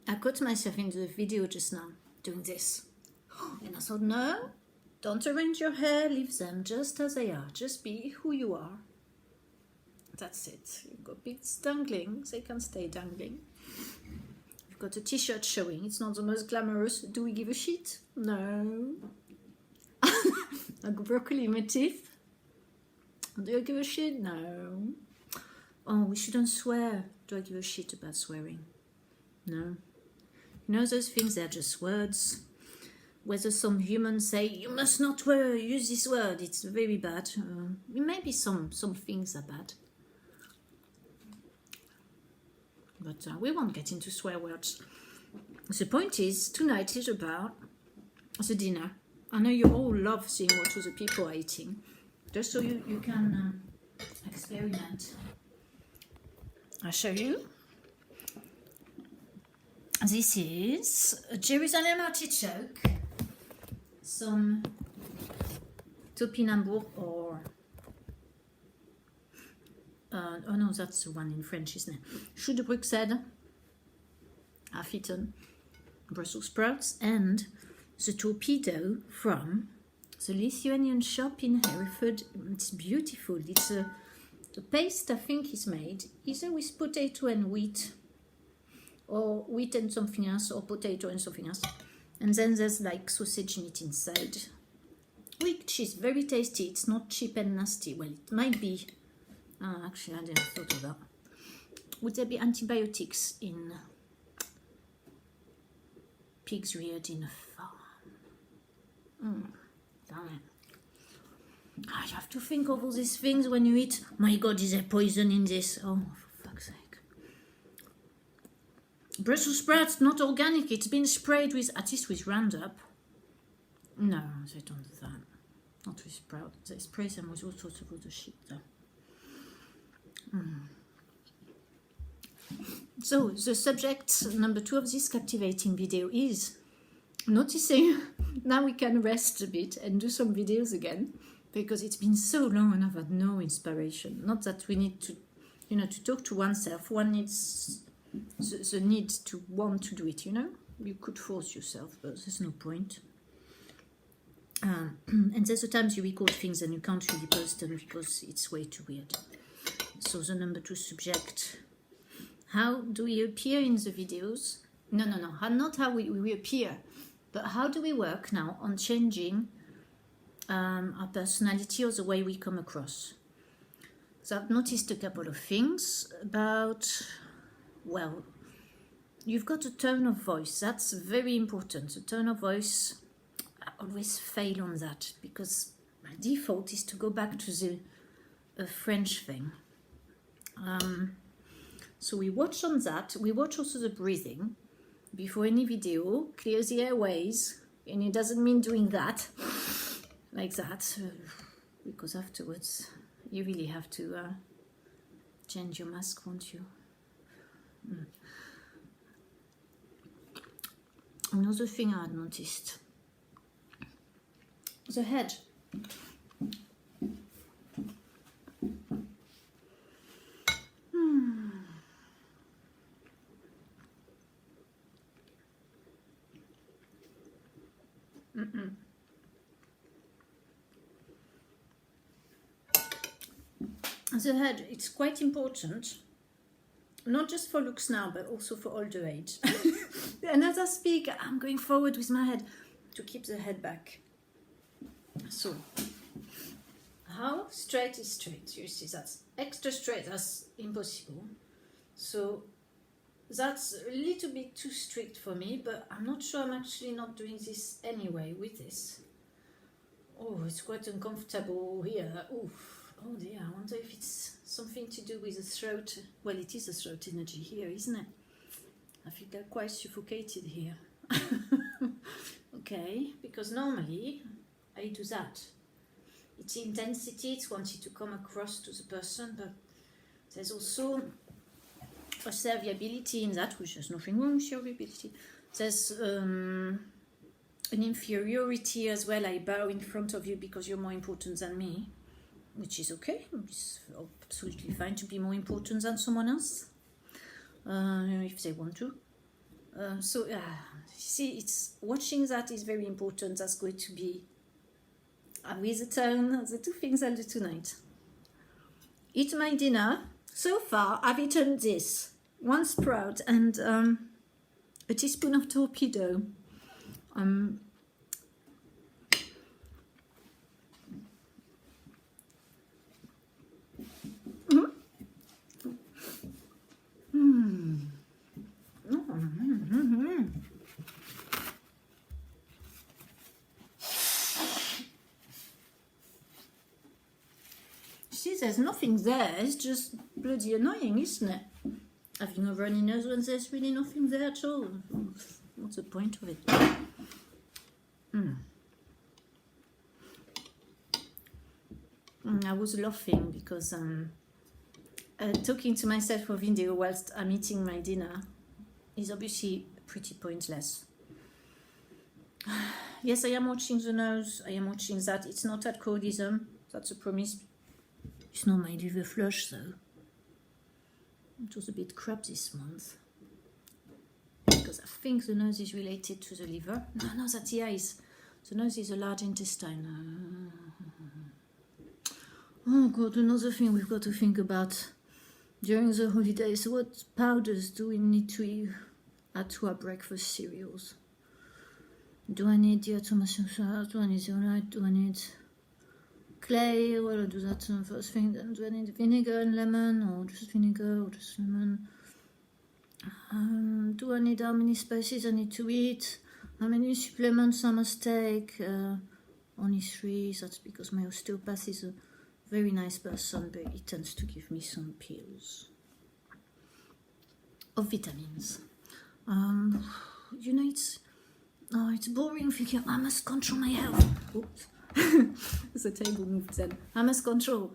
I caught myself in the video just now doing this. And I thought, no, don't arrange your hair, leave them just as they are. Just be who you are. That's it. You've got bits dangling, they can stay dangling. You've got a t-shirt showing, it's not the most glamorous. Do we give a shit? No. Like broccoli in my teeth. Do I give a shit? No. Oh, we shouldn't swear. Do I give a shit about swearing? No. You know those things, they're just words. Whether some humans say, you must not use this word, it's very bad. Maybe some things are bad. But we won't get into swear words. The point is, tonight is about the dinner. I know you all love seeing what other people are eating. Just so you can experiment. I'll show you. This is a Jerusalem artichoke, some topinambour or oh no, that's the one in French, isn't it? Chou de Bruxelles, half-eaten, Brussels sprouts, and the torpedo from the Lithuanian shop in Hereford. It's beautiful. It's the paste, I think, is made either with potato and wheat, or wheat and something else, or potato and something else. And then there's like sausage meat inside, which is very tasty. It's not cheap and nasty. Well, it might be. Actually, I didn't thought of that. Would there be antibiotics in pigs reared in a farm? Damn it. You have to think of all these things when you eat. My God, is there poison in this? Oh, for fuck's sake. Brussels sprouts, not organic. It's been sprayed with, at least with Roundup. No, they don't do that. Not with sprouts. They spray them with all sorts of other shit, though. So, the subject number 2 of this captivating video is noticing now we can rest a bit and do some videos again, because it's been so long and I've had no inspiration. Not that we need to, to talk to oneself. One needs the need to want to do it, You could force yourself, but there's no point. And there's the times you record things and you can't really post them because it's way too weird. So the number 2 subject, how do we appear in the videos? No, not how we appear, but how do we work now on changing our personality or the way we come across? So I've noticed a couple of things about, well, you've got a tone of voice. That's very important. The tone of voice, I always fail on that because my default is to go back to the French thing. So we watch on that. We watch also the breathing before any video. Clear the airways, and it doesn't mean doing that like that, because afterwards you really have to change your mask, won't you? Another thing I had noticed: the head. The head, it's quite important, not just for looks now, but also for older age. And as I speak, I'm going forward with my head to keep the head back. So, how straight is straight? You see, that's extra straight, that's impossible. So, that's a little bit too strict for me, but I'm not sure I'm actually not doing this anyway with this. Oh, it's quite uncomfortable here. Oof. Oh dear, I wonder if it's something to do with the throat. Well, it is the throat energy here, isn't it? I feel quite suffocated here. Okay, because normally I do that. It's intensity, it's wanting to come across to the person, but there's also a serviability in that, which there's nothing wrong with serviability. There's an inferiority as well. I bow in front of you because you're more important than me, which is okay. It's absolutely fine to be more important than someone else, if they want to. See, it's watching that is very important. That's going to be with the tone, the two things I'll do tonight. Eat my dinner. So far, I've eaten this, one sprout and a teaspoon of torpedo. See, there's nothing there. It's just bloody annoying, isn't it? Having a runny nose when there's really nothing there at all. What's the point of it? I was laughing because talking to myself for video whilst I'm eating my dinner is obviously pretty pointless. Yes, I am watching the nose. I am watching that. It's not alcoholism. That's a promise. It's not my liver flush, though. It was a bit crap this month. Because I think the nose is related to the liver. No, that's the eyes. The nose is a large intestine. Oh, God, another thing we've got to think about during the holidays. What powders do we need to add to our breakfast cereals? Do I need diatomaceous? Do I need zeolite? Do I need clay? Well, I'll do that first thing. Then do I need vinegar and lemon, or just vinegar, or just lemon? Do I need how many spices I need to eat? How many supplements I must take? Only 3. That's because my osteopath is a very nice person, but he tends to give me some pills of vitamins. You know, it's boring thinking I must control my health. Oops. The table moved then. I must control.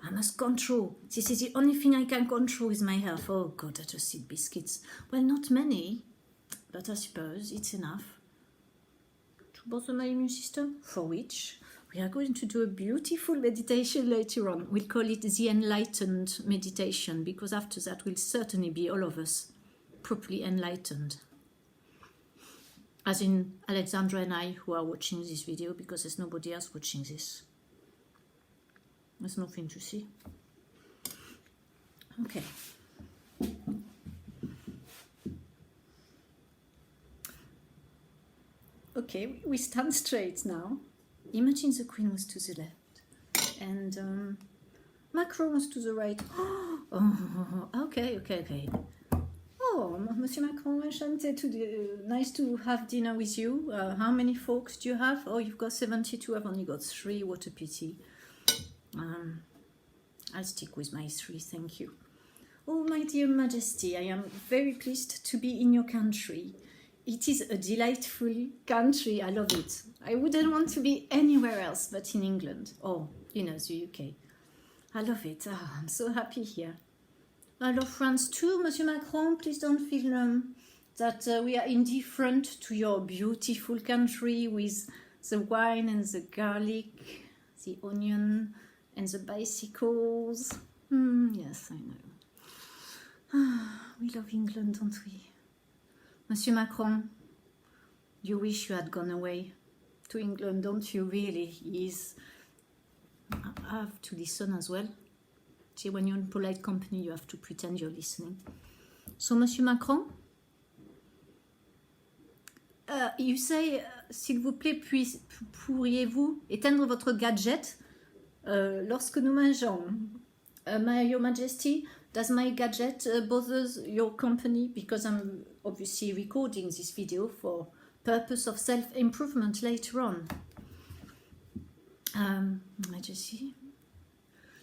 This is the only thing I can control is my health. Oh God, I just eat biscuits. Well, not many, but I suppose it's enough to bother my immune system, for which we are going to do a beautiful meditation later on. We'll call it the enlightened meditation, because after that we'll certainly be, all of us, properly enlightened. As in Alexandra and I, who are watching this video, because there's nobody else watching this. There's nothing to see. Okay. Okay, we stand straight now. Imagine the Queen was to the left and Macron was to the right. Oh, okay. Oh, Monsieur Macron, enchanté nice to have dinner with you. How many forks do you have? Oh, you've got 72. I've only got 3. What a pity. I'll stick with my 3, thank you. Oh, my dear Majesty, I am very pleased to be in your country. It is a delightful country. I love it. I wouldn't want to be anywhere else but in England. Oh, you know, the UK. I love it. Oh, I'm so happy here. I love France too, Monsieur Macron. Please don't feel that we are indifferent to your beautiful country with the wine and the garlic, the onion and the bicycles. Yes, I know. We love England, don't we? Monsieur Macron, you wish you had gone away to England, don't you? Really, I have to listen as well. See, when you're in polite company, you have to pretend you're listening. So, Monsieur Macron, you say, s'il vous plaît, pourriez-vous éteindre votre gadget lorsque nous mangeons? Your Majesty, does my gadget bothers your company? Because I'm obviously recording this video for purpose of self-improvement later on. Majesty?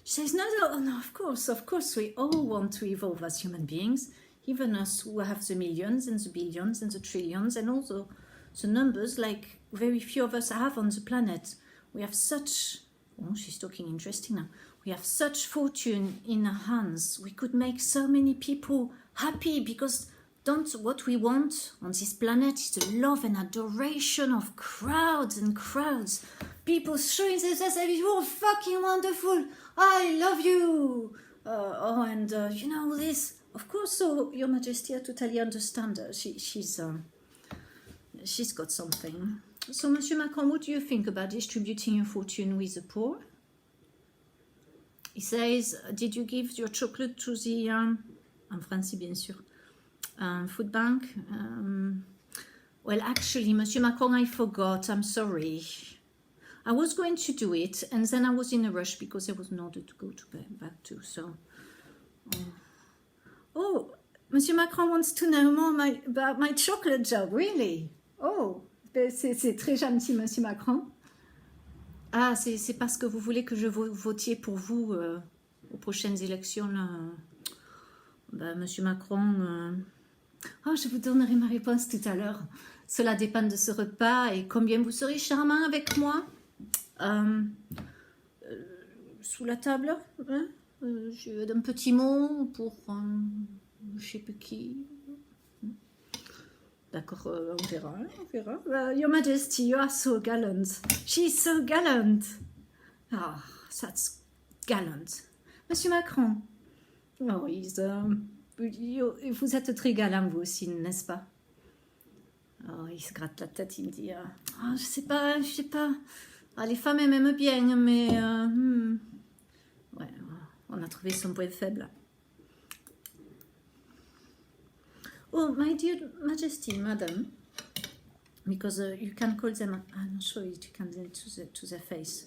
She says, no, of course, we all want to evolve as human beings, even us who have the millions and the billions and the trillions and also the numbers like very few of us have on the planet. We have such, she's talking interesting now, we have such fortune in our hands. We could make so many people happy because what we want on this planet is the love and adoration of crowds and crowds. People showing themselves, you're fucking wonderful. I love you. You know this. Of course, so Your Majesty, I totally understand. She's She's got something. So, Monsieur Macron, what do you think about distributing your fortune with the poor? He says, did you give your chocolate to the, en français bien sûr, food bank? Well, actually, Monsieur Macron, I forgot, I'm sorry. I was going to do it, and then I was in a rush because there was an order to go back to, so... Oh, Monsieur Macron wants to know more about my chocolate job, really? Oh, c'est très gentil, Monsieur Macron. Ah, c'est parce que vous voulez que je votiez pour vous aux prochaines élections, là. Ben, Monsieur Macron... Oh, je vous donnerai ma réponse tout à l'heure. Cela dépend de ce repas et combien vous serez charmant avec moi. Sous la table, hein? J'ai un petit mot pour je sais plus qui. D'accord, on verra, on verra. Your Majesty, you are so gallant. She's so gallant. Ah, that's gallant. Monsieur Macron. Oh, vous êtes très galant, vous aussi, n'est-ce pas? Oh, il se gratte la tête, il me dit, oh, je sais pas. Ah, les femmes, elles m'aiment bien, mais... Ouais, on a trouvé son point faible. Oh, my dear Majesty, Madam, because you can call them... I'm not sure you can do it to their face.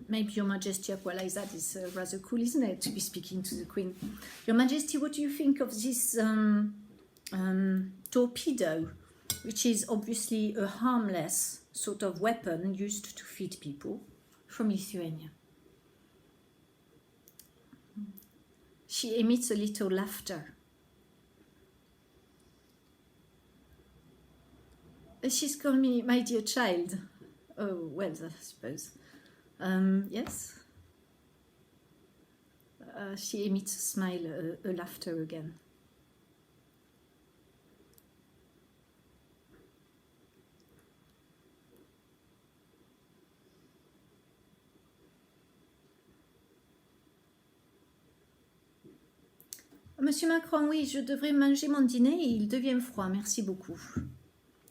Maybe Your Majesty, apologize, that is rather cool, isn't it, to be speaking to the Queen. Your Majesty, what do you think of this torpedo, which is obviously a harmless sort of weapon used to feed people from Lithuania? She emits a little laughter. She's called me my dear child. Oh, well, I suppose. Yes. She emits a smile, a laughter again. Monsieur Macron, oui, je devrais manger mon dîner et il devient froid, merci beaucoup.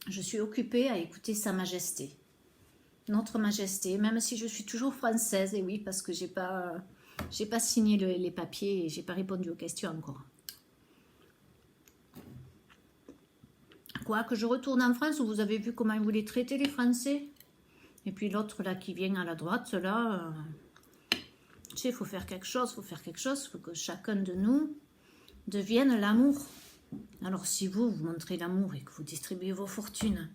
Je suis occupée à écouter Sa Majesté. Notre Majesté, même si je suis toujours française, et oui, parce que j'ai pas signé les papiers et j'ai pas répondu aux questions encore. Quoi, que je retourne en France, où vous avez vu comment ils voulaient traiter les Français? Et puis l'autre là qui vient à la droite, là, tu sais, il faut faire quelque chose, il faut que chacun de nous devienne l'amour. Alors si vous montrez l'amour et que vous distribuez vos fortunes,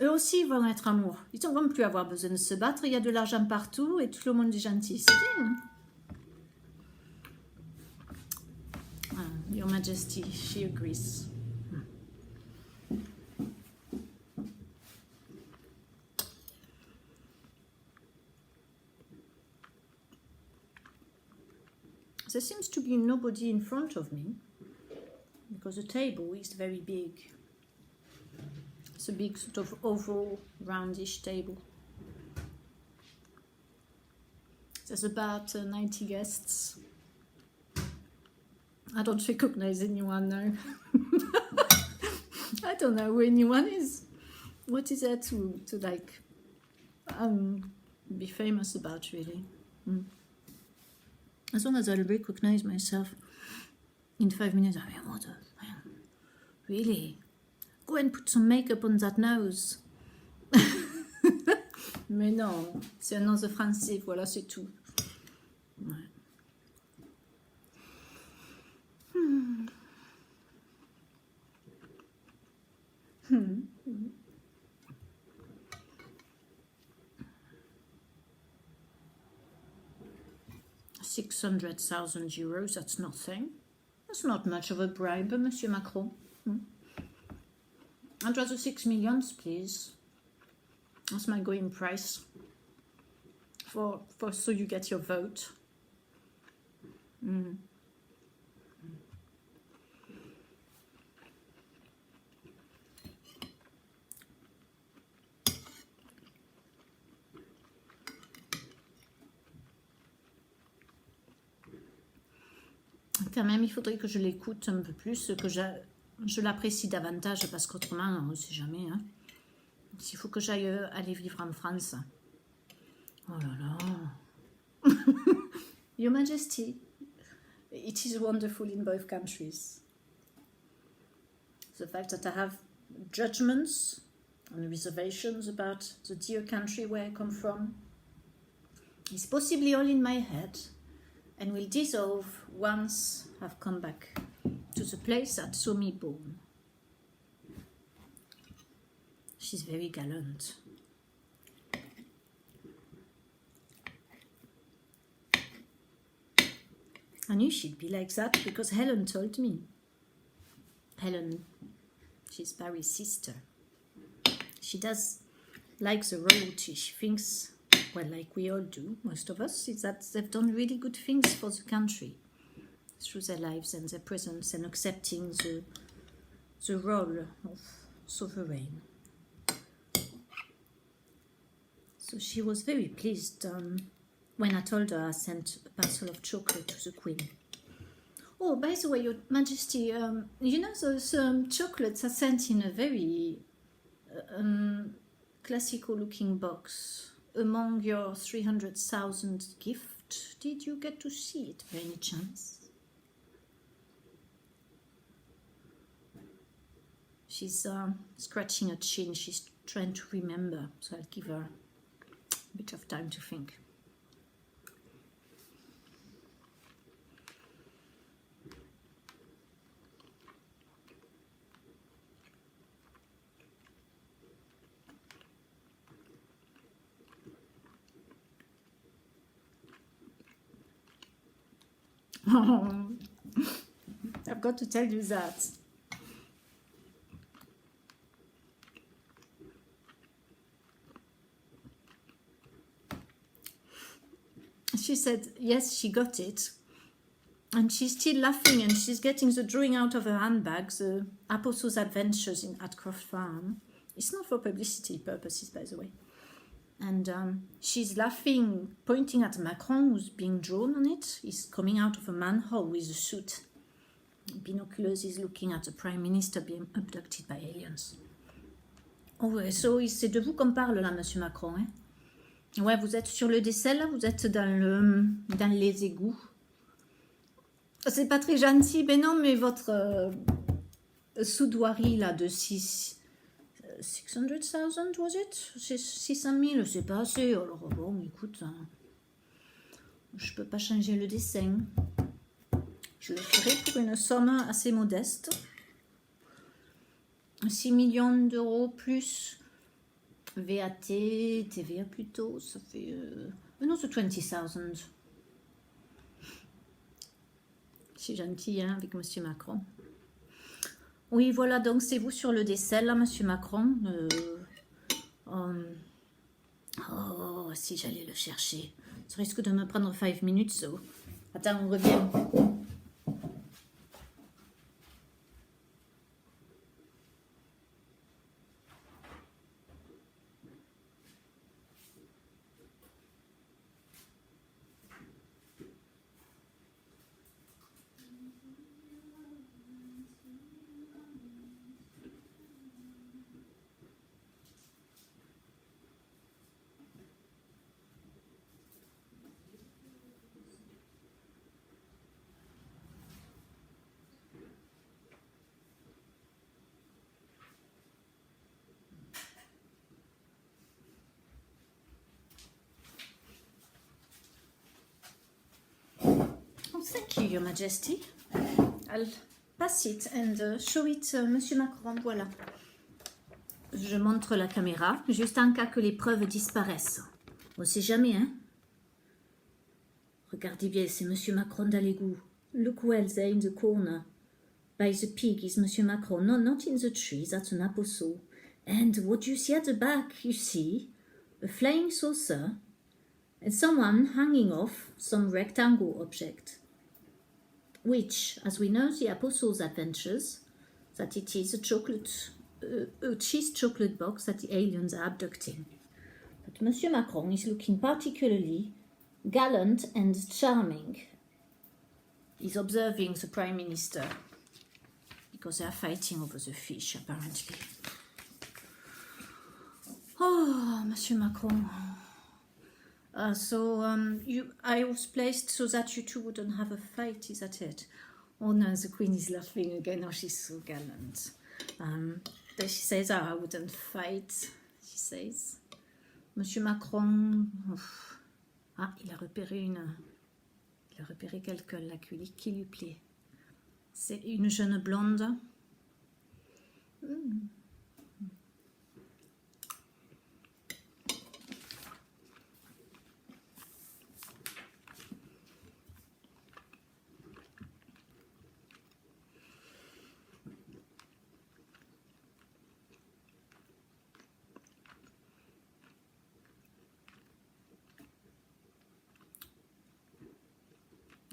eux aussi vont être amour. Ils ne vont plus avoir besoin de se battre, il y a de l'argent partout et tout le monde est gentil. C'est bien. Hein? Your Majesty, she agrees. There seems to be nobody in front of me because the table is very big. It's a big sort of oval, roundish table. There's about 90 guests. I don't recognize anyone now. I don't know who anyone is. What is there to like be famous about, really? As long as I'll recognize myself in 5 minutes, I mean, what the... Really? Go and put some makeup on that nose. Mais non, c'est un nose français, voilà, c'est tout. Ouais. 600,000 euros, that's nothing. That's not much of a bribe, Monsieur Macron. I'd rather 6 million, please. That's my going price. For so you get your vote. Quand même, il faudrait que je l'écoute un peu plus, que je l'apprécie davantage parce qu'autrement, on ne sait jamais. Hein. S'il faut que j'aille aller vivre en France. Oh là là. Your Majesty, it is wonderful in both countries. The fact that I have judgments and reservations about the dear country where I come from is possibly all in my head and will dissolve once I've come back to the place that saw me born. She's very gallant. I knew she'd be like that because Helen told me. Helen, she's Barry's sister. She does like the royalty. She thinks, well, like we all do, most of us, is that they've done really good things for the country through their lives and their presence and accepting the role of sovereign. So she was very pleased when I told her I sent a parcel of chocolate to the Queen. Oh, by the way, Your Majesty, you know those chocolates are sent in a very classical-looking box among your 300,000 gift. Did you get to see it by any chance? She's scratching her chin. She's trying to remember, so I'll give her a bit of time to think. Oh, I've got to tell you that. She said, yes, she got it. And she's still laughing and she's getting the drawing out of her handbag, the Apostle's Adventures at Croft Farm. It's not for publicity purposes, by the way. And she's laughing, pointing at Macron, who's being drawn on it. He's coming out of a manhole with a suit. Binoculars, he's looking at the Prime Minister being abducted by aliens. Oh, so c'est de vous qu'on parle là, Monsieur Macron. Hein? Ouais, vous êtes sur le décès, là, vous êtes dans les égouts. C'est pas très gentil, mais non, mais votre soudoirie, là, de 600,000, was it? 600 000, c'est pas assez. Alors bon, écoute, je peux pas changer le dessin. Je le ferai pour une somme assez modeste. 6 millions d'euros plus VAT, TVA plutôt, ça fait... non, c'est 20,000. C'est gentil, hein, avec Monsieur Macron. Oui, voilà, donc c'est vous sur le décès, là, Monsieur Macron. Oh, si j'allais le chercher. Ça risque de me prendre 5 minutes, so. Attends, on revient. Thank you, Your Majesty. I'll pass it and show it, Monsieur Macron. Voilà. Je montre la caméra, juste en cas que les preuves disparaissent. On ne sait jamais, hein. Regardez bien, c'est Monsieur Macron dans l'égout. Look well there in the corner. By the pig is Monsieur Macron. No, not in the tree, that's an apostle. And what do you see at the back? You see a flying saucer and someone hanging off some rectangle object, which, as we know, the Apostle's Adventures, that it is a cheese chocolate box that the aliens are abducting. But Monsieur Macron is looking particularly gallant and charming. He's observing the Prime Minister because they are fighting over the fish, apparently. Oh, Monsieur Macron. I was placed so that you two wouldn't have a fight, is that it? Oh no, the Queen is laughing again. Oh, she's so gallant. She says, oh, I wouldn't fight, she says. Monsieur Macron... Ouf. Ah, il a repéré quelqu'un là qui lui plaît. C'est une jeune blonde.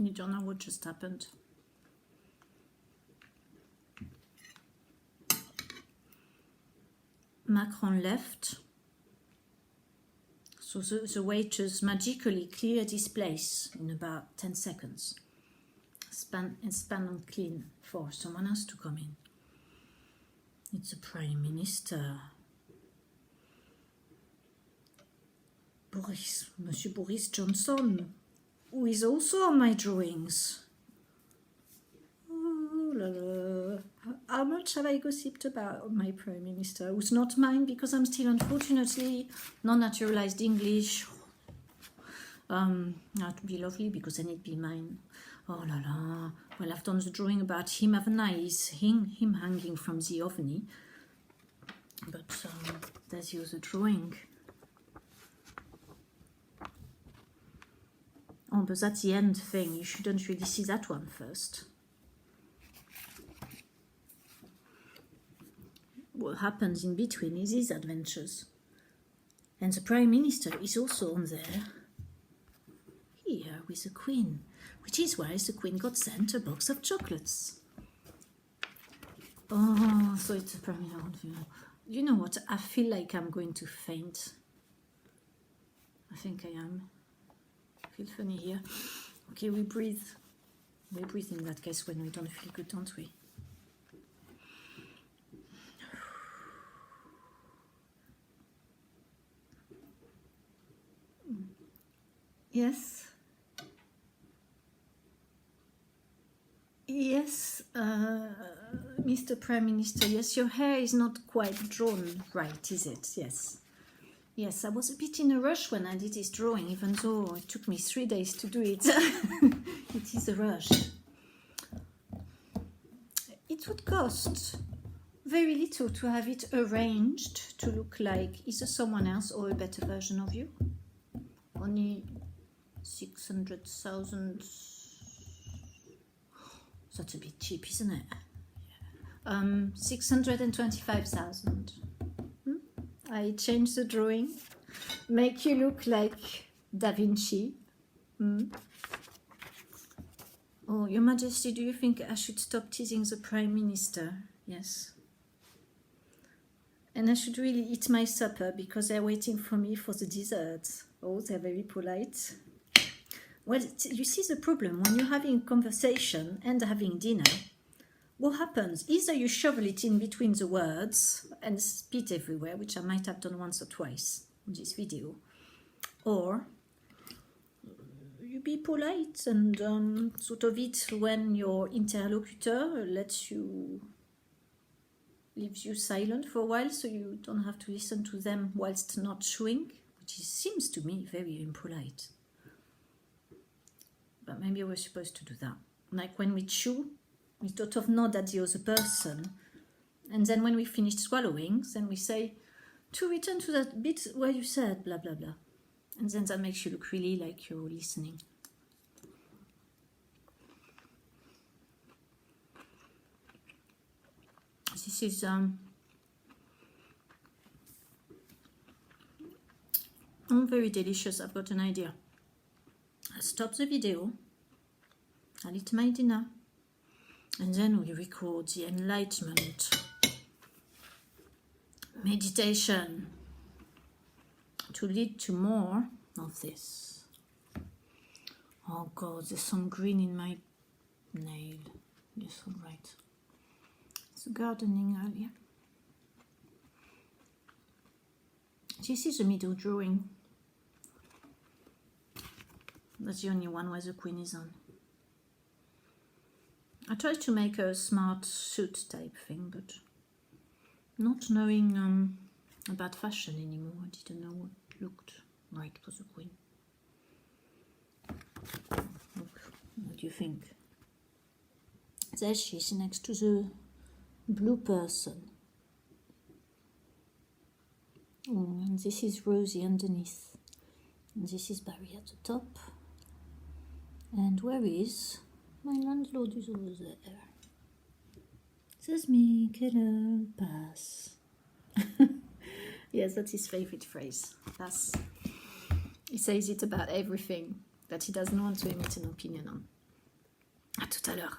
You don't know what just happened. Macron left. So the waiters magically cleared his place in about 10 seconds. Span and clean for someone else to come in. It's the Prime Minister. Monsieur Boris Johnson, who is also on my drawings. Oh, la, la. How much have I gossiped about my Prime Minister, who's not mine because I'm still, unfortunately, non-naturalized English. That would be lovely because then it'd be mine. Oh la la. Well, I've done the drawing about him, haven't I? Him hanging from the ovni. But there's the other drawing. Oh, but that's the end thing. You shouldn't really see that one first. What happens in between is his adventures. And the Prime Minister is also on there. Here with the Queen. Which is why the Queen got sent a box of chocolates. Oh, so it's a Prime Minister. You know what? I feel like I'm going to faint. I think I am. Feel funny here. Okay, we breathe. We breathe in that case when we don't feel good, don't we? Yes. Yes, Mr. Prime Minister, yes, your hair is not quite drawn right, is it? Yes. Yes, I was a bit in a rush when I did this drawing, even though it took me 3 days to do it. It is a rush. It would cost very little to have it arranged to look like either someone else or a better version of you. Only 600,000. That's a bit cheap, isn't it? 625,000. I changed the drawing, make you look like Da Vinci. Oh, Your Majesty, do you think I should stop teasing the Prime Minister? Yes. And I should really eat my supper because they're waiting for me for the dessert. Oh, they're very polite. Well, you see the problem when you're having a conversation and having dinner. What happens? Either you shovel it in between the words and spit everywhere, which I might have done once or twice in this video, or you be polite and sort of eat when your interlocutor leaves you silent for a while, so you don't have to listen to them whilst not chewing, which seems to me very impolite. But maybe we're supposed to do that. Like when we chew, we sort of nod at the other person, and then when we finish swallowing, then we say, to return to that bit where you said blah blah blah, and then that makes you look really like you're listening. This is very delicious. I've got an idea. I'll stop the video, I'll eat my dinner, and then we record the enlightenment meditation to lead to more of this. Oh God, there's some green in my nail. Yes, all right. gardening earlier. This is the middle drawing. That's the only one where the queen is on. I tried to make a smart suit type thing, but not knowing about fashion anymore, I didn't know what looked right for the queen. Look, what do you think? There she is next to the blue person. Oh, and this is Rosie underneath. And this is Barry at the top. And where is my landlord? Is over there. Says me, hello, pass. Yes, that's his favorite phrase. Pass. He says it about everything that he doesn't want to emit an opinion on. À tout à l'heure.